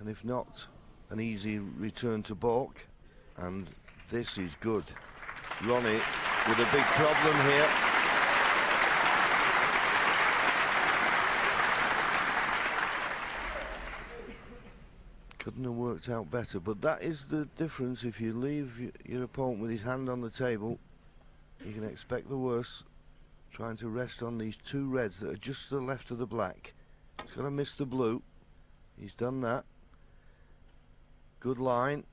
and if not, an easy return to balk. And this is good. Ronnie with a big problem here. Couldn't have worked out better, but that is the difference. If you leave your opponent with his hand on the table, you can expect the worst. Trying to rest on these two reds that are just to the left of the black. He's got to miss the blue. He's done that. Good line.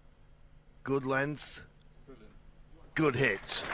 Good length. Brilliant. Good hit.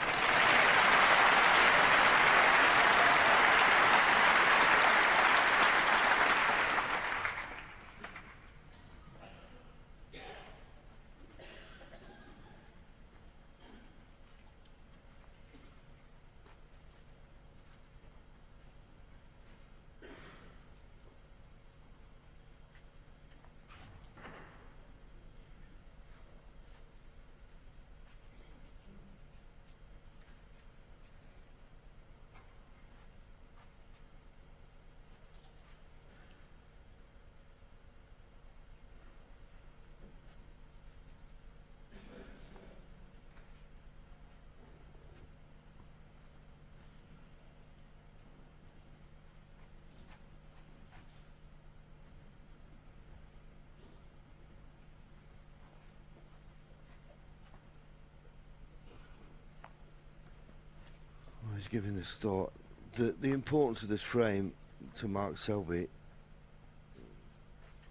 He's giving this thought. The importance of this frame to Mark Selby,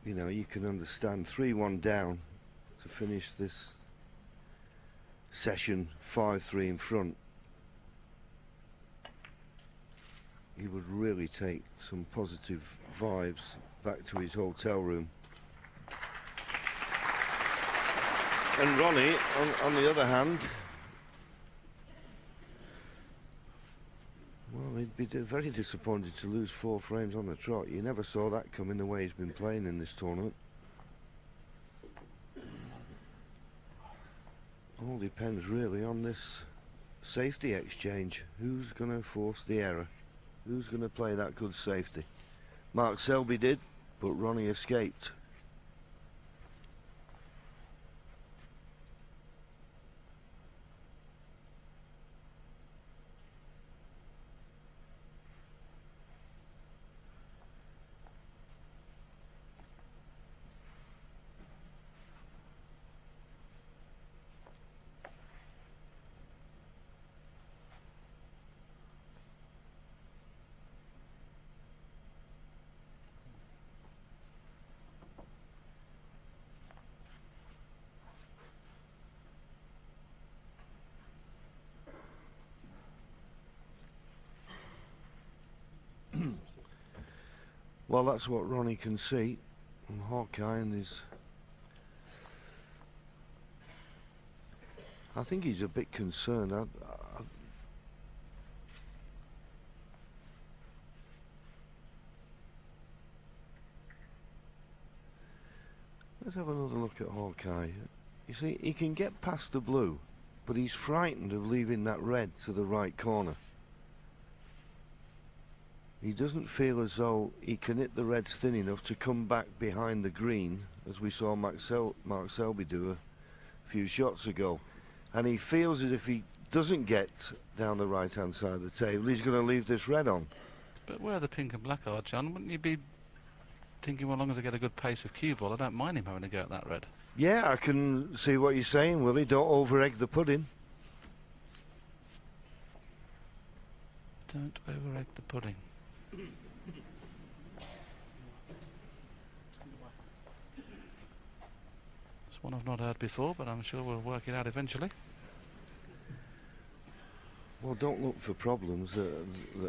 you know, you can understand 3-1 down to finish this session 5-3 in front. He would really take some positive vibes back to his hotel room. And Ronnie, on the other hand, well, he'd be very disappointed to lose 4 frames on the trot. You never saw that coming the way he's been playing in this tournament. All depends really on this safety exchange. Who's going to force the error? Who's going to play that good safety? Mark Selby did, but Ronnie escaped. Well, that's what Ronnie can see. And Hawkeye and his... I think he's a bit concerned. Let's have another look at Hawkeye. You see, he can get past the blue, but he's frightened of leaving that red to the right corner. He doesn't feel as though he can hit the reds thin enough to come back behind the green, as we saw Mark Selby do a few shots ago. And he feels as if he doesn't get down the right-hand side of the table, he's going to leave this red on. But where the pink and black are, John, wouldn't you be thinking, well, as long as I get a good pace of cue ball, I don't mind him having a go at that red? Yeah, I can see what you're saying, Willie. Don't over-egg the pudding. Don't over-egg the pudding. It's one I've not heard before, but I'm sure we'll work it out eventually. Well, don't look for problems that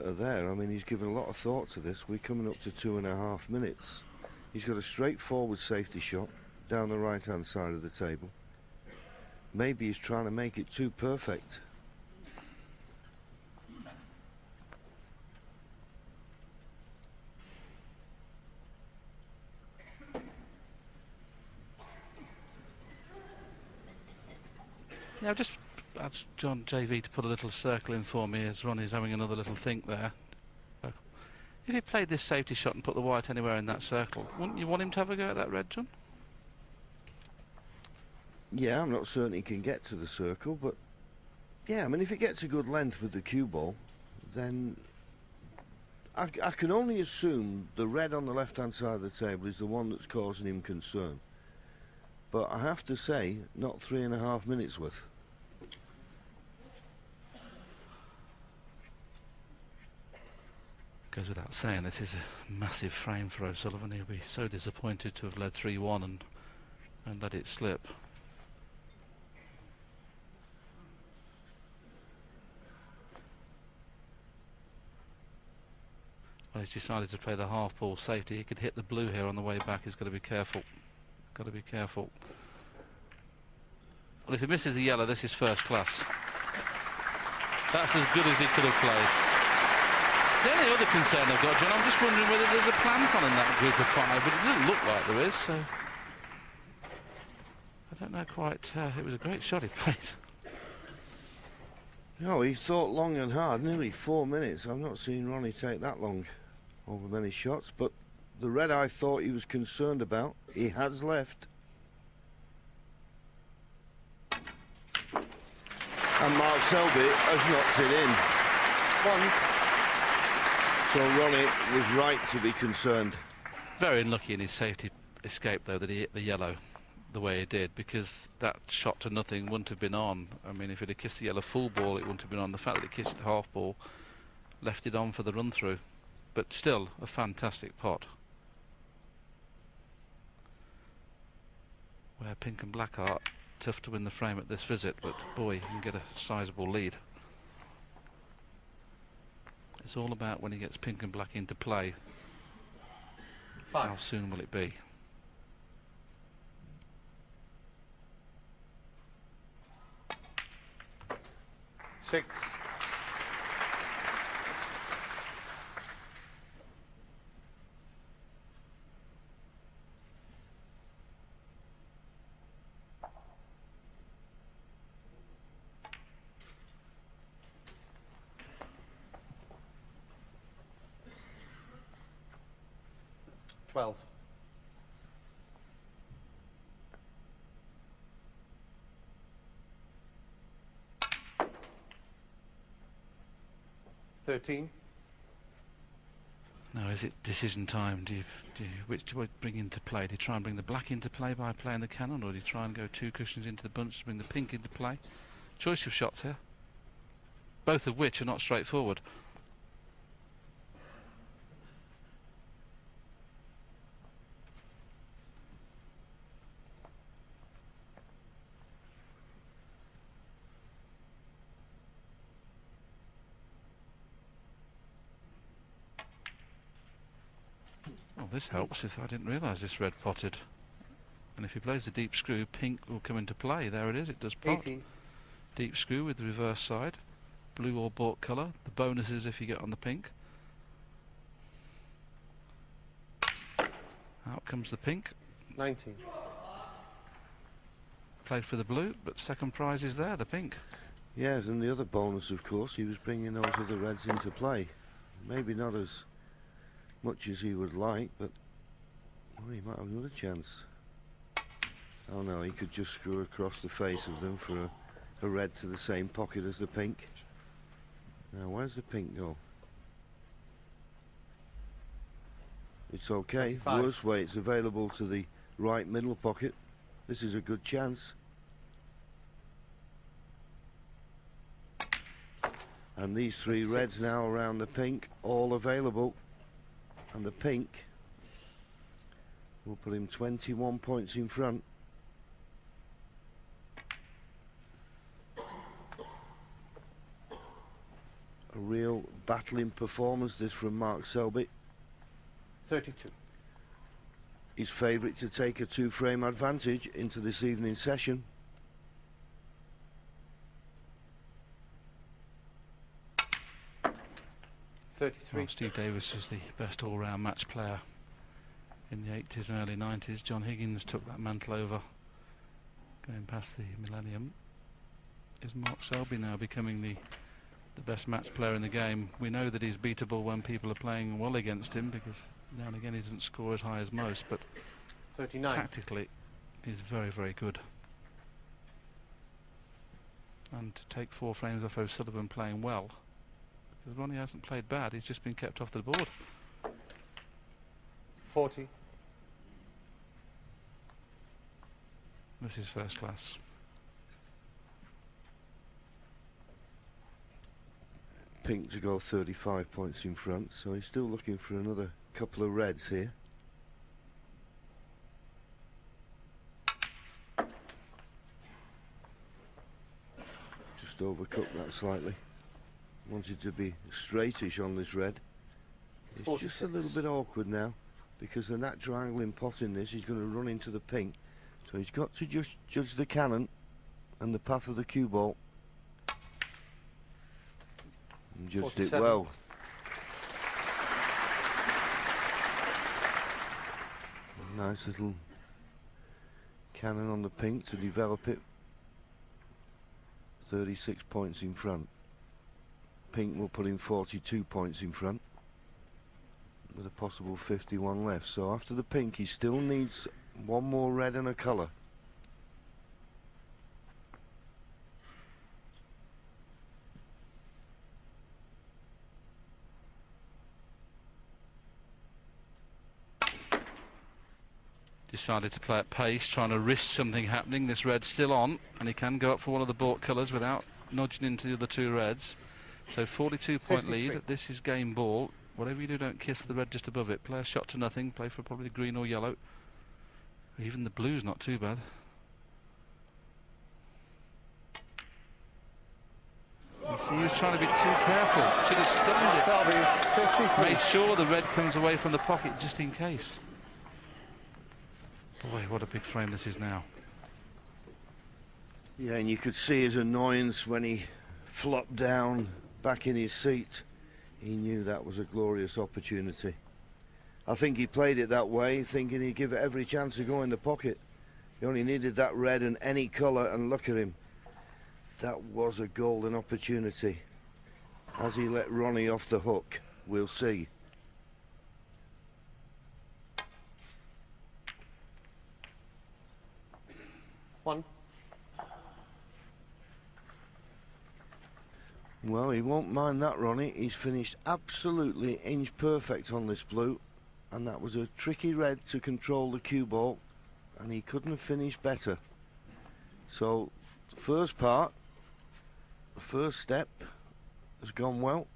are there. I mean, he's given a lot of thought to this. We're coming up to 2.5 minutes. He's got a straightforward safety shot down the right-hand side of the table. Maybe he's trying to make it too perfect. Yeah, I've just asked John JV to put a little circle in for me as Ronnie's having another little think there. If he played this safety shot and put the white anywhere in that circle, wouldn't you want him to have a go at that red, John? Yeah, I'm not certain he can get to the circle, but yeah, I mean, if he gets a good length with the cue ball, then I can only assume the red on the left-hand side of the table is the one that's causing him concern. But I have to say, not 3.5 minutes worth. Goes without saying, this is a massive frame for O'Sullivan. He'll be so disappointed to have led 3-1 and let it slip. Well, he's decided to play the half ball safety. He could hit the blue here on the way back. He's got to be careful. Got to be careful. Well, if he misses the yellow, this is first class. That's as good as he could have played. The only other concern I've got, John, I'm just wondering whether there's a plant on in that group of 5, but it doesn't look like there is, so I don't know quite. It was a great shot he played. No, he thought long and hard, nearly 4 minutes. I've not seen Ronnie take that long over many shots, but the red I thought he was concerned about, he has left. And Mark Selby has knocked it in. So Ronnie was right to be concerned. Very unlucky in his safety escape, though, that he hit the yellow the way he did, because that shot to nothing wouldn't have been on. I mean, if he'd have kissed the yellow full ball, it wouldn't have been on. The fact that he kissed it half ball left it on for the run-through. But still, a fantastic pot. Where pink and black are tough to win the frame at this visit, but boy, you can get a sizable lead. It's all about when he gets pink and black into play. 5. How soon will it be? 6. $12. 13. Now, is it decision time? Which do you bring into play? Do you try and bring the black into play by playing the cannon, or do you try and go 2 cushions into the bunch to bring the pink into play? Choice of shots here, both of which are not straightforward. Well, this helps. If I didn't realise this red potted, and if he plays the deep screw, pink will come into play. There it is. It does pot. 18. Deep screw with the reverse side, blue or bought colour. The bonus is if you get on the pink. Out comes the pink. 19. Played for the blue, but second prize is there, the pink. Yes, and the other bonus, of course, he was bringing those other reds into play. Maybe not as much as he would like, but well, he might have another chance. Oh no, he could just screw across the face of them for a red to the same pocket as the pink. Now, where's the pink go? It's okay. 25. Worst way, it's available to the right middle pocket. This is a good chance. And these 3 reds now around the pink, all available. And the pink will put him 21 points in front. A real battling performance, this, from Mark Selby. 32. His favourite to take a 2-frame advantage into this evening's session. Well, Steve Davis was the best all-round match player in the 80s and early 90s. John Higgins took that mantle over, going past the millennium. Is Mark Selby now becoming the best match player in the game? We know that he's beatable when people are playing well against him, because now and again he doesn't score as high as most, but 39. tactically he's very, very good. and to take 4 frames off O'Sullivan playing well. Because Ronnie hasn't played bad, he's just been kept off the board. 40. This is first class. Pink to go 35 points in front, so he's still looking for another couple of reds here. Just overcooked that slightly. Wanted to be straightish on this red. It's 46. just a little bit awkward now, because the natural angling pot in this is going to run into the pink. So he's got to just judge the cannon and the path of the cue ball. And judged it 47. well. A nice little cannon on the pink to develop it. 36 points in front. Pink will put in 42 points in front, with a possible 51 left. So after the pink, he still needs one more red and a colour. Decided to play at pace, trying to risk something happening. This red's still on, and he can go up for one of the baulk colours without nudging into the other 2 reds. So 42-point 53. lead. This is game ball. Whatever you do, don't kiss the red just above it. Play a shot to nothing. Play for probably green or yellow. Even the blue's not too bad. You see, he was trying to be too careful. Should have stunned Selby, 53. it. Made sure the red comes away from the pocket just in case. Boy, what a big frame this is now. Yeah, and you could see his annoyance when he flopped down back in his seat. He knew that was a glorious opportunity. I think he played it that way, thinking he'd give it every chance to go in the pocket. He only needed that red and any colour, and look at him. That was a golden opportunity. As he let Ronnie off the hook, we'll see. One. Well, he won't mind that, Ronnie. He's finished absolutely inch perfect on this blue, and that was a tricky red to control the cue ball, and he couldn't have finished better. So, the first part, the first step, has gone well.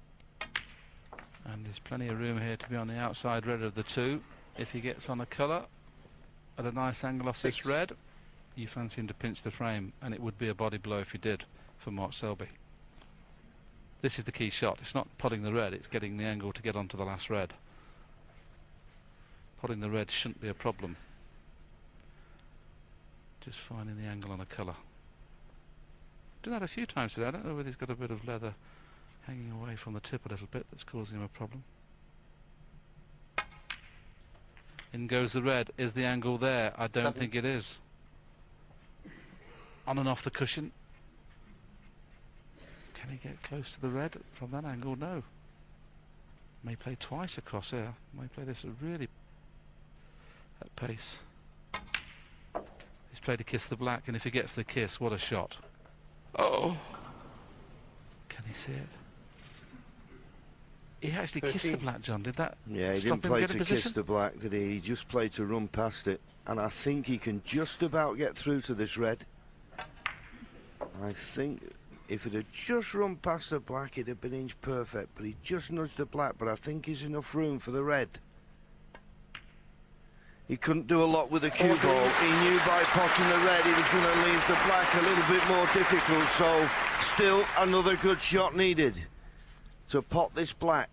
And there's plenty of room here to be on the outside red of the 2. If he gets on a colour at a nice angle off 6. this red, you fancy him to pinch the frame, and it would be a body blow if he did for Mark Selby. This is the key shot. It's not potting the red, it's getting the angle to get onto the last red. Potting the red shouldn't be a problem. Just finding the angle on a colour. Done that a few times today. I don't know whether he's got a bit of leather hanging away from the tip a little bit that's causing him a problem. In goes the red. Is the angle there? I don't 7. think it is. On and off the cushion. Can he get close to the red from that angle? No. May play twice across here. May play this really at pace. He's played a kiss the black, and if he gets the kiss, what a shot. Oh! Can he see it? He actually 13. kissed the black, John. Did that Yeah, he stop didn't him play getting to position? kiss the black, did he? He just played to run past it. And I think he can just about get through to this red. I think if it had just run past the black, it'd have been inch perfect. But he just nudged the black, but I think he's enough room for the red. He couldn't do a lot with the cue ball. He knew by potting the red he was going to leave the black a little bit more difficult. So still another good shot needed to pot this black.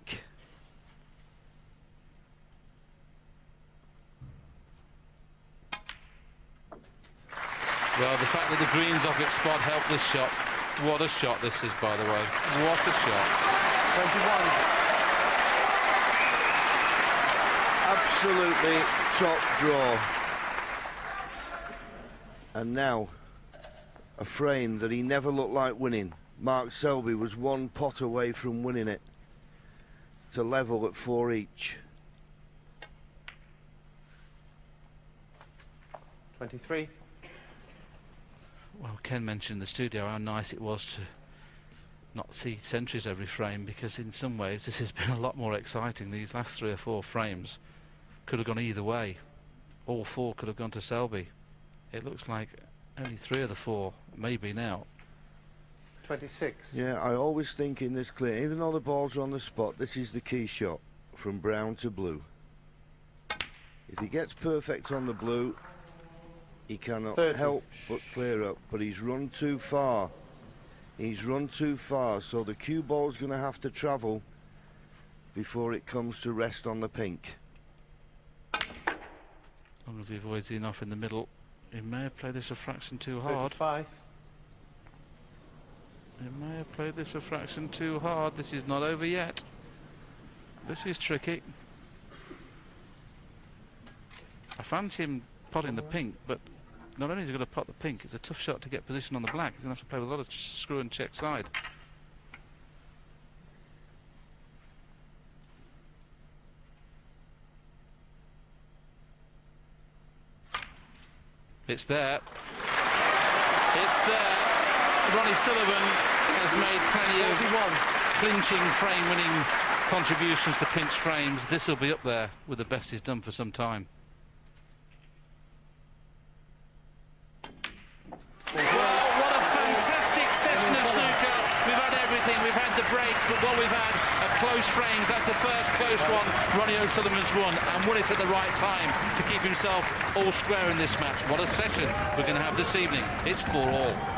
Well, the fact that the green's off its spot helped this shot. What a shot this is, by the way. What a shot. 21. Absolutely top draw. And now a frame that he never looked like winning. Mark Selby was one pot away from winning it to level at 4 each. 23. Well, Ken mentioned in the studio how nice it was to not see centuries every frame, because in some ways this has been a lot more exciting. These last 3 or 4 frames could have gone either way. All 4 could have gone to Selby. It looks like only 3 of the 4 maybe now. 26. Yeah, I always think in this clear, even though the balls are on the spot, this is the key shot from brown to blue. If he gets perfect on the blue, he cannot 30. help but clear up, but he's run too far. He's run too far, so the cue ball's going to have to travel before it comes to rest on the pink. As long as he avoids the enough in the middle. He may have played this a fraction too hard. 35. He may have played this a fraction too hard. This is not over yet. This is tricky. I fancy him potting the pink, but not only is he going to pot the pink, it's a tough shot to get position on the black. He's going to have to play with a lot of screw and check side. It's there. It's there. Ronnie Sullivan has made plenty of clinching frame-winning contributions to pinch frames. This will be up there with the best he's done for some time. Well, what a fantastic session of snooker. We've had everything. We've had the breaks, but what we've had are close frames. That's the first close one Ronnie O'Sullivan's won, and won it at the right time to keep himself all square in this match. What a session we're going to have this evening. It's 4-all.